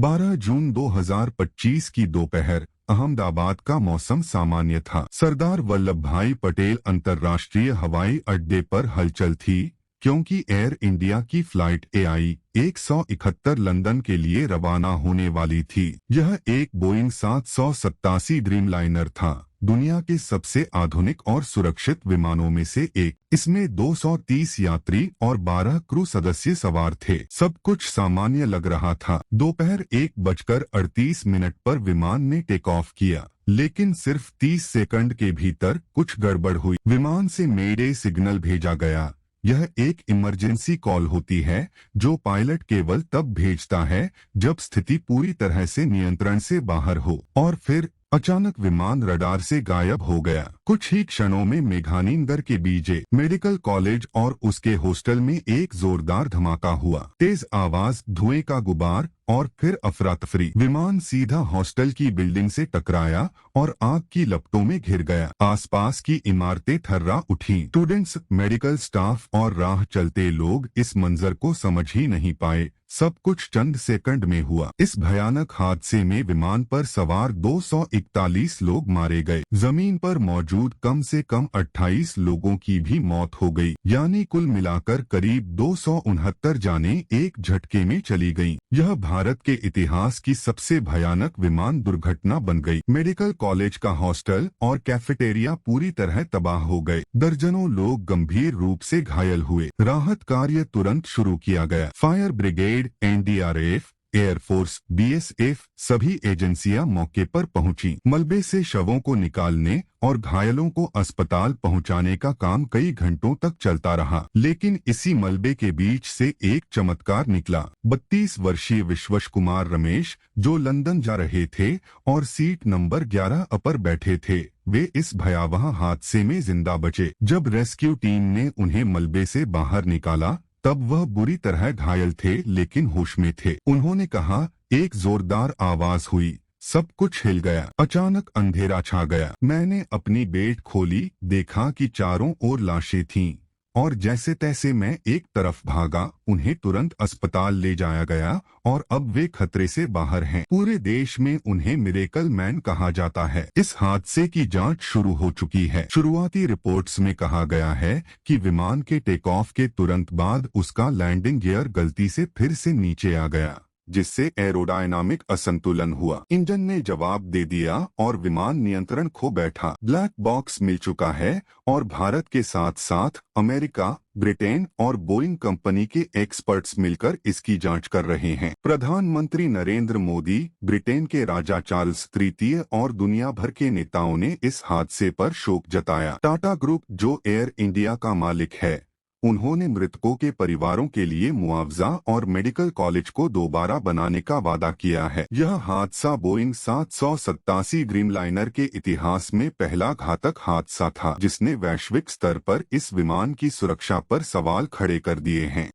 12 जून 2025 की दोपहर अहमदाबाद का मौसम सामान्य था। सरदार वल्लभ भाई पटेल अंतर्राष्ट्रीय हवाई अड्डे पर हलचल थी, क्योंकि एयर इंडिया की फ्लाइट AI 171 लंदन के लिए रवाना होने वाली थी। यह एक बोइंग 787 ड्रीमलाइनर था, दुनिया के सबसे आधुनिक और सुरक्षित विमानों में से एक। इसमें 230 यात्री और 12 क्रू सदस्य सवार थे। सब कुछ सामान्य लग रहा था। दोपहर 1:38 पर विमान ने टेक ऑफ किया, लेकिन सिर्फ 30 सेकंड के भीतर कुछ गड़बड़ हुई। विमान से मेडे सिग्नल भेजा गया। यह एक इमरजेंसी कॉल होती है जो पायलट केवल तब भेजता है जब स्थिति पूरी तरह से नियंत्रण से बाहर हो। और फिर अचानक विमान रडार से गायब हो गया। कुछ ही क्षणों में मेघानीनगर के बीजे मेडिकल कॉलेज और उसके हॉस्टल में एक जोरदार धमाका हुआ। तेज आवाज, धुएं का गुबार और फिर अफरा तफरी। विमान सीधा हॉस्टल की बिल्डिंग से टकराया और आग की लपटों में घिर गया। आसपास की इमारतें थर्रा उठी। स्टूडेंट्स, मेडिकल स्टाफ और राह चलते लोग इस मंजर को समझ ही नहीं पाए। सब कुछ चंद सेकंड में हुआ। इस भयानक हादसे में विमान पर सवार 241 लोग मारे गए। जमीन पर मौजूद कम से कम 28 लोगों की भी मौत हो गई, यानी कुल मिलाकर करीब 269 जानें एक झटके में चली गईं। यह भारत के इतिहास की सबसे भयानक विमान दुर्घटना बन गई। मेडिकल कॉलेज का हॉस्टल और कैफेटेरिया पूरी तरह तबाह हो गए। दर्जनों लोग गंभीर रूप से घायल हुए। राहत कार्य तुरंत शुरू किया गया। Fire brigade, NDRF, air force, BSF सभी एजेंसियां मौके पर पहुंची। मलबे से शवों को निकालने और घायलों को अस्पताल पहुंचाने का काम कई घंटों तक चलता रहा। लेकिन इसी मलबे के बीच से एक चमत्कार निकला। 32 वर्षीय विश्वश कुमार रमेश, जो लंदन जा रहे थे और सीट नंबर 11 पर बैठे थे, वे इस भयावह हादसे में जिंदा बचे। जब रेस्क्यू टीम ने उन्हें मलबे से बाहर निकाला तब वह बुरी तरह घायल थे लेकिन होश में थे। उन्होंने कहा, एक जोरदार आवाज हुई, सब कुछ हिल गया। अचानक अंधेरा छा गया। मैंने अपनी बेल्ट खोली, देखा कि चारों ओर लाशें थीं और जैसे तैसे मैं एक तरफ भागा। उन्हें तुरंत अस्पताल ले जाया गया और अब वे खतरे से बाहर हैं। पूरे देश में उन्हें मिरेकल मैन कहा जाता है। इस हादसे की जांच शुरू हो चुकी है। शुरुआती रिपोर्ट्स में कहा गया है कि विमान के टेक ऑफ के तुरंत बाद उसका लैंडिंग गियर गलती से फिर से नीचे आ गया, जिससे एरोडायनामिक असंतुलन हुआ। इंजन ने जवाब दे दिया और विमान नियंत्रण खो बैठा। ब्लैक बॉक्स मिल चुका है और भारत के साथ साथ अमेरिका, ब्रिटेन और बोइंग कंपनी के एक्सपर्ट्स मिलकर इसकी जांच कर रहे हैं। प्रधानमंत्री नरेंद्र मोदी, ब्रिटेन के राजा चार्ल्स तृतीय और दुनिया भर के नेताओं ने इस हादसे पर शोक जताया। टाटा ग्रुप, जो एयर इंडिया का मालिक है, उन्होंने मृतकों के परिवारों के लिए मुआवजा और मेडिकल कॉलेज को दोबारा बनाने का वादा किया है। यह हादसा बोइंग 787 ड्रीमलाइनर के इतिहास में पहला घातक हादसा था, जिसने वैश्विक स्तर पर इस विमान की सुरक्षा पर सवाल खड़े कर दिए हैं।